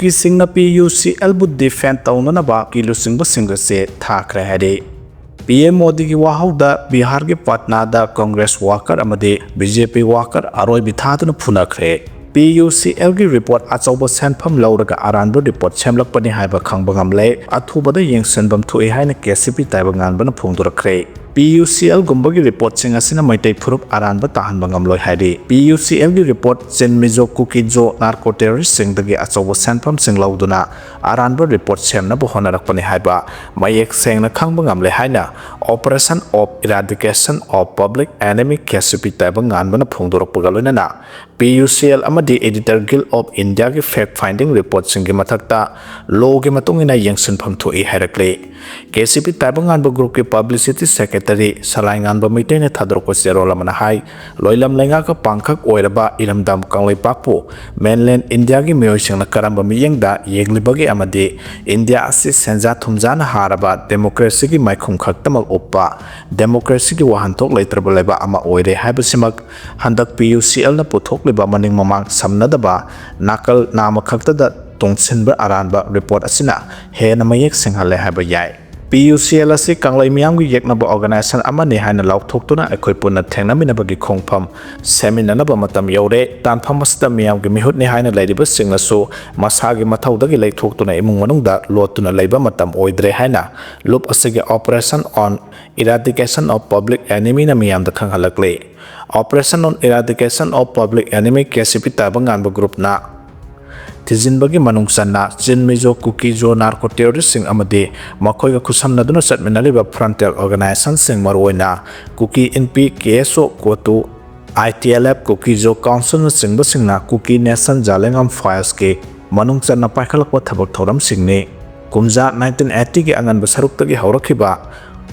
Kuki singna PUCL bu defend taunanaba kilusingba singase hatkre hade. PM Modi ki wahauda Bihar ke Patna da Congress worker amade BJP worker aroi bithatuna funakhre. PUCL ki report achauba senpham lauraga aranba report semlakpani haiba khangba ngamle athubada yengsenbam thui haina KCP taiba nganbana phungdurakre. PUCL gumbagi report sing asina maitai phurup aranba tahanba ngamloi haidi. PUCL ki report chen mizo Kuki jo narco terrorist sing dagi achauba senpham sing lauduna aranba report semna bo honarakpani haiba mayek sengna khangba ngamle haina operation of eradication of public enemy KCP taiba nganbana phungdurakpaga loinana PUCL amadi Editor Guild of India ki fact finding report singi mathakta law ki matungina yengsenpham thui hairakle. KCP taiba nganba group ki publicity secretary salai nganba meeting ne thadroko serola mana hai loilam lenga ka pangkhak oiraba iramdam kanglai pakpo mainland India ki miyoi singna karamba miyengda yeglibagi amadi India asi senja thumjana haraba democracy ki maikhum khaktamal oppa democracy ki wahanthok leitraba leba ama oire haibasimak handak PUCL na puthok leba maning mamang samnadaba nakal nama khaktada tongsenba aranba report asina hena mayek singhale haiba yai. PUCL asi kanglai miyam gi yeknaba organization amani haina lauthoktuna ekhoi punna thengnaminabagi khongpham seminanaba matam yore tanpham asda miyam gi mihutni haina leidiba singnasu masagi mathaudagi leithoktuna imung manungda lotuna leiba matam oidre haina loop asigi operation on eradication of public enemy na miyam da khanghalakle. Operation on eradication of public enemy KCP tabangan group na Tijinbagi manungsanna Jin Mizo Kuki jo narco terrorist sing amade makhoi ga khusamna duna satminaliba frontier organization sing marwoina Kuki NP KSO kotu ITLF Kuki jo council sing basingna Kuki nation jalengam files ke manungsanna paikhalakwa thabak thoram singne kumja 1980 ke angan basaruk tagi haurakhiba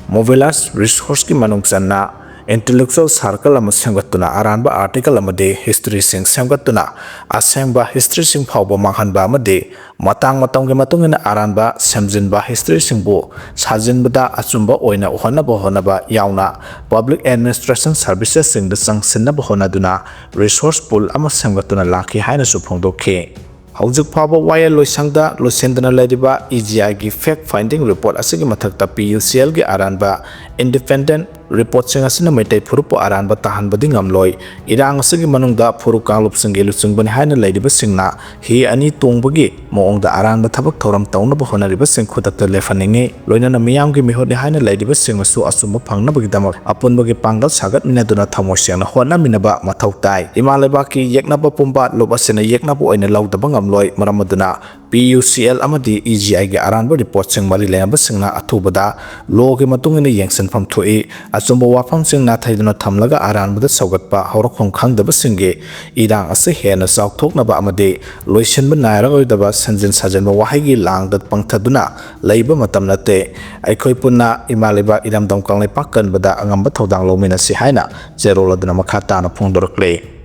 mobilized resource ki manungsanna intellectual circle ama semgatuna aranba article amade history sing semgatuna asengba history sing phawba manghanba amade matang matangge matungina aranba semjinba history singbo sajinbada achumba oina honaba yauna public administration services sing the sangsinna honaduna resource pool ama semgatuna laki haina su phongdokhe. Haujuk phaba waya loisangda losendana ladiba EGI gi fact finding report asigi mathakta PUCL gi aranba independent report sing asina maitai phurupo aranba tahanbadi ngamloi irang asigi manungda phuru kanglup singi lusungban haina ladiba singna hi ani tongbagi moongda aranba thabak thoram taunaba honariba sing khutakta lefaninge loinana miyam gi mihodi haina ladiba singasu asumba phangnabagi damak apunbagi pangal sagat minaduna thamosiyana hona minaba mathautai imaleba ki yeknaba pumba lobasena yeknaba oina laudaba ngamloi maramaduna PUCL amadi EGI ge aranba report sing mari leba singna athubada law ge matungina yengsenpham thui achumba wafam sing na thaiduna thamlaga aranbada saugatpa haurakkhong khangdaba singe irang ase hena saukthoknaba amade loisenba nairagoidaba sanjin sajanba wahigi langdat pangthaduna leiba matam nate aikhoi punna imaleba iramdam kanglai pakkan bada angamba thodang lomina si haina zeroladuna makhata na phongdorakle.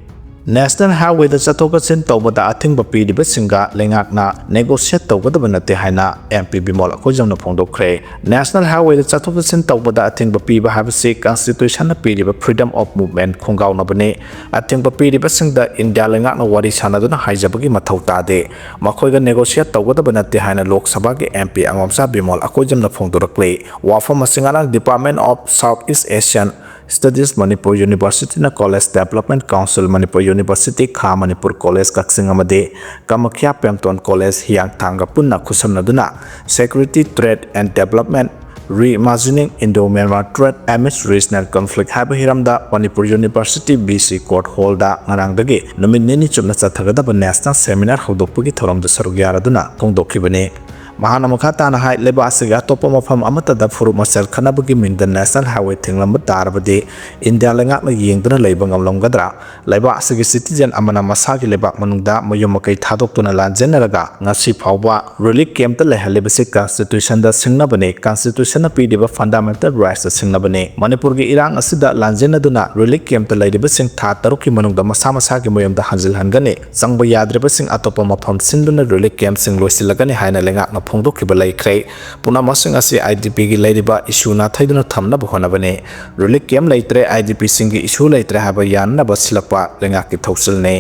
National Highway da chatoka sin tawbada athingba pidiba singa lengakna negotiate tawgadaba nate haina MP Bimol akojamna phongdokre. National Highway da chatoka sin tawbada athingba piba habasi constitution na pidiba freedom of movement khonggauna bane athingba pidiba singda India lengakna wari sanaduna haijabagi mathauta de makhoiga negotiate tawgadaba nate haina Lok Sabha ge MP Angomsa Bimol akojamna phongdorakle. Wafam singana Department of Southeast Asian Studies Manipur University na College Development Council Manipur University Kha Manipur College Kaksing amade Kamakhya Pemton College Hiang Thanga punna khusamna duna Security Trade and Development Reimagining Indo-Myanmar Trade Amidst Regional Conflict haiba hiramda Manipur University BC Court Hall da ngarangdagi numit nini chumna chathagadaba national seminar hodokpagi thoramda saruk yaraduna khongdokhibane. Mahana makhata na hai leba asiga topa mafam amata da furu masal khanabagi minda National Highway thinglamba tarabadi India lengakna yengduna leiba ngamlomgadra leba asigi citizen amana masagi leba manungda mayumakai thadoktuna lanjenaraga ngasi phawba relief camp ta lehalebasi constitution da singnabane constitution na pidiba fundamental rights da singnabane Manipur gi irang asida lanjenaduna relief camp ta leidiba sing tha taruki manungda masa masagi mayumda hanjil hangane sangba yadreba sing atopa mafam sinduna relief camp sing loisilagane haina lengakna फोंदोखिबा लेखरे पुनामसिंग asi IDP gi leiriba issue na thaiduna thamna bahona bane relief camp leitre IDP singi issue leitre haba yanna basilapa lenga ki thausil ne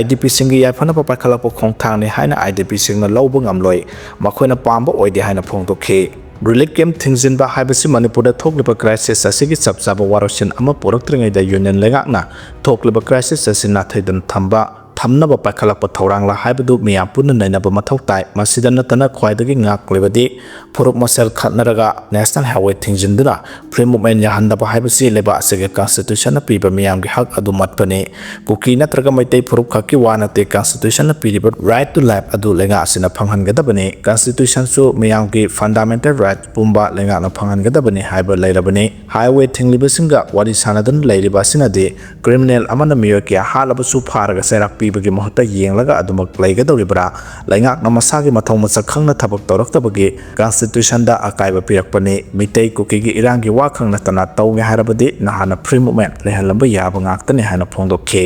IDP singi yafana pa pakhalapa khongthang ne haina IDP singna lawbu ngamloi makhoina pamba oide haina phongdokhi relief camp thingzinba haibasi Manipur da thokliba crisis asigi sabsaba waroshin ama poraktringai da union lenga na thokliba crisis asina thaidun thamba thamnaba pakhalapa thorang la haibadu miyam punna nainaba mathau tai masida natana khwaidagi ngak lebadi phuruk masel khatnaraga national highway thingjinduna free movement ya handaba haibasi leba asege constitution na piba miyam gi hak adu matpane Kuki natraga maitai phuruk khaki wana te constitution na piba right to life adu lenga asina phanghan gadabane constitution su miyam gi fundamental right pumba lenga na phanghan gadabane haiba leirabane highway thingliba singa wari sanadan leiriba sinade criminal amana miyo kya halaba su pharaga serak bagi mahota yenglaga adumak laigadoribra laingak na masagi mathau masakhangna thabak toraktabagi constitution da akaiba pirakpani mitei Kuki gi irangi wakhangna tana tawge harabadi nahana free movement lehalamba yaba ngaktani hana phongdokhe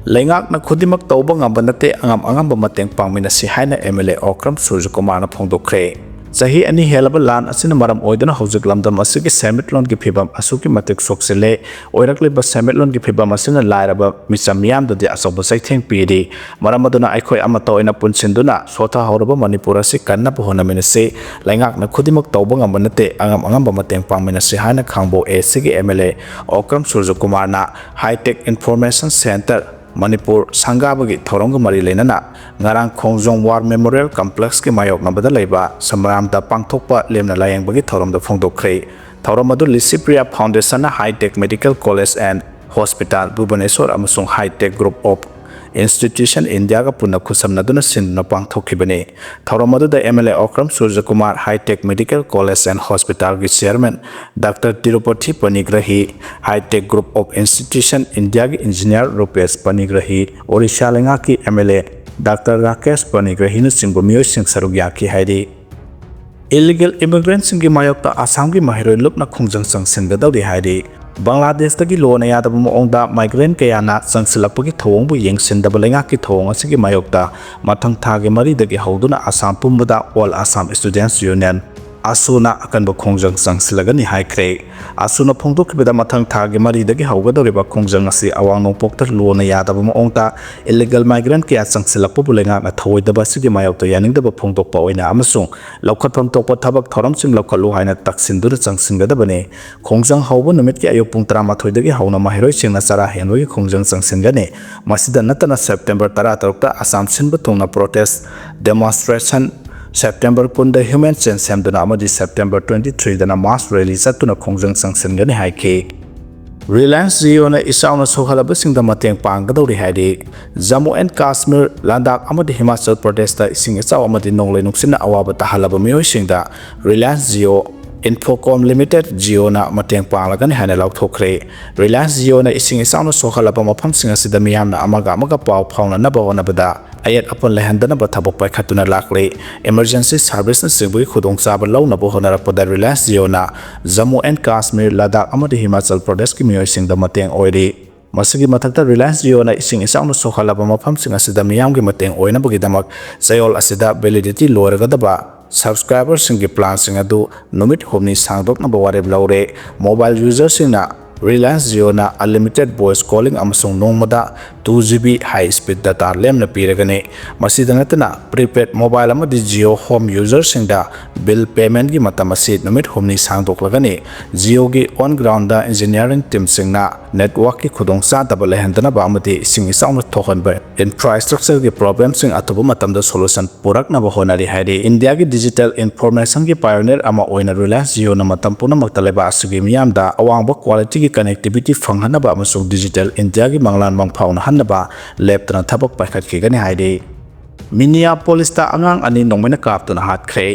laingak na khudimak tawba ngamba nate angam mateng pangmina si haina MLA Okram Surjakumar na phongdokhe Sahi ani helaba lan asina maram oidana hojik lamdam asigi semitlon gi phibam asuki matik soksele oirakle ba semitlon gi phibam asina lairaba misam yam dodi asoba saitheng pidi maram aduna aikhoi amato ina punsinduna sotha horaba Manipur asi kanna pohona minase laingak na khudimak tawba ngamanate angam ba mateng pangmina si hana khangbo sigi MLA Okram Surjakumar na high tech information center Manipur Sangabagi Thorong Mari Lenana Ngarang Khongjong War Memorial Complex ki mayok na bada leiba samaram da pangthokpa lemna layang bagi thorom da phongdokhrei thorom adu Lisipriya Foundation na High Tech Medical College and Hospital Bhubaneswar amasung High Tech Group of Institution India ga punna khusamna duna sindna pangthokhibane thorom adu da MLA Okram Surjakumar High Tech Medical College and Hospital gi chairman Dr. Tirupati Panigrahi High Tech Group of Institution India gi engineer Rupesh Panigrahi Odisha lenga ki MLA Dr. Rakesh Panigrahi na singbo miyo sing sarugya ki haidi illegal immigrants gi mayokta Assam gi mahiroi lupna khungjang sang singgadawdi haidi Bangladesh tagi lo na yadaba maongda migrant kaya na sangsilakpagi thawong bu yengsindaba lenga ki thawong asigi mayokta mathang thagi mari dagi hauduna Assam pumbada All Assam Students Union Asuna akanba khongjang sangsilagani haikhre Asuna phongdokhibada mathang thagi mari dagi haugadoriba khongjang asi awang nongpokta lo na yadaba maongta illegal migrant kaya sangsilakpa bulenga na thawoidaba sigi mayokta yaningdaba phongdokpa oina amasung laukhatpham tokpa thabak thoramsing laukhatlu haina taksindura changsingadabane khongjang hauba numit ki ayok pung 13 dagi hauna mahiroi singna chara henwagi khongjang changsingane masida natana September 13 ta Assam sinba thongna protest demonstration September punda human sense samduna amadi September 23 dana mass rally satuna khongjang sangsengani haike Reliance Jio na isauna sohalaba singda mateng panggadori haidi Jammu and Kashmir Ladakh amadi Himachal Pradesh ta ising chaw amadi nonglei nuksina awaba tahalaba miyoi singda Reliance Jio Infocom Limited Jio na mateng panglagani hana lauthokre Reliance Jio na ising isauna sohalaba mafam singa sida miyamna amaga paw phawna na bawana bada ayat upon lehandana bathabok pai khatuna lakle emergency service na singbu khudong chaba lawna bo honara pada Reliance Jio na Jammu and Kashmir Ladakh amadi Himachal Pradesh ki miyoi singda mateng oiri masigi mathakta Reliance Jio na ising isangno sokhalaba mafam singa sida miyamgi mateng oina bogi damak sayol asida validity loragadaba subscriber singi plan singa du numit homni sangdok na baware blawre mobile user singna Reliance Jio na unlimited voice calling amasung nongmada 2GB high speed data lemna piragane masida natana prepaid mobile amadi Jio home user singda bill payment gi matamasi numit homni sangdok lagane Jio gi on ground da engineering team singna network ki khudongsa double handana ba amadi sing isang thokan ba infrastructure gi problem sing atubu matamda solution purak na ba honari haidi India gi digital information gi pioneer ama oina Reliance Jio na matam puna maktaleba asugi miyamda awangba quality connectivity phanghanaba amasung digital India gi manglan mangphauna hanaba leptana thabak paikhat ki gani haide Minneapolis ta Angang ani nongmena kaptuna hatkhre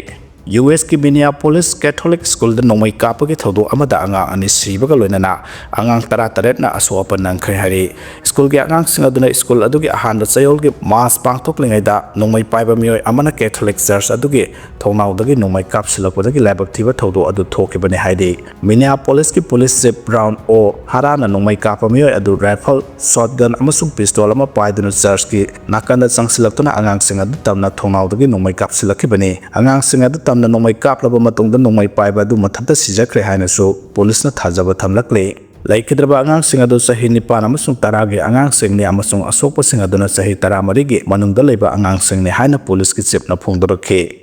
US ki Minneapolis Catholic School da nongmai kapa ki thodo amada anga ani sibaga loinana angang tara taret na aso apa nangkhre hari school gi angang singa duna school adugi ahan da chayol gi mas pangthok lengai da nongmai paiba mioi amana Catholic Church adugi thonau dagi nongmai kap silakwa dagi labak thiba thodo adu thoke bane haide Minneapolis ki police chief Brown o harana nongmai kapa mioi adu rifle shotgun amasung pistol ama paiduna church ki nakanda changsilaktuna angang singa du tamna thonau dagi nongmai kap silakhi bane angang singa du tamna nongmai kap laba matungda nongmai paiba du mathata sijakre haina so police na thajaba thamlakle laikhidraba angang singa du sahi nipan amasung taragi angang singni amasung asokpa singa duna sahi 13 gi manungda leiba angang singni haina police ki chief na phongdorakhe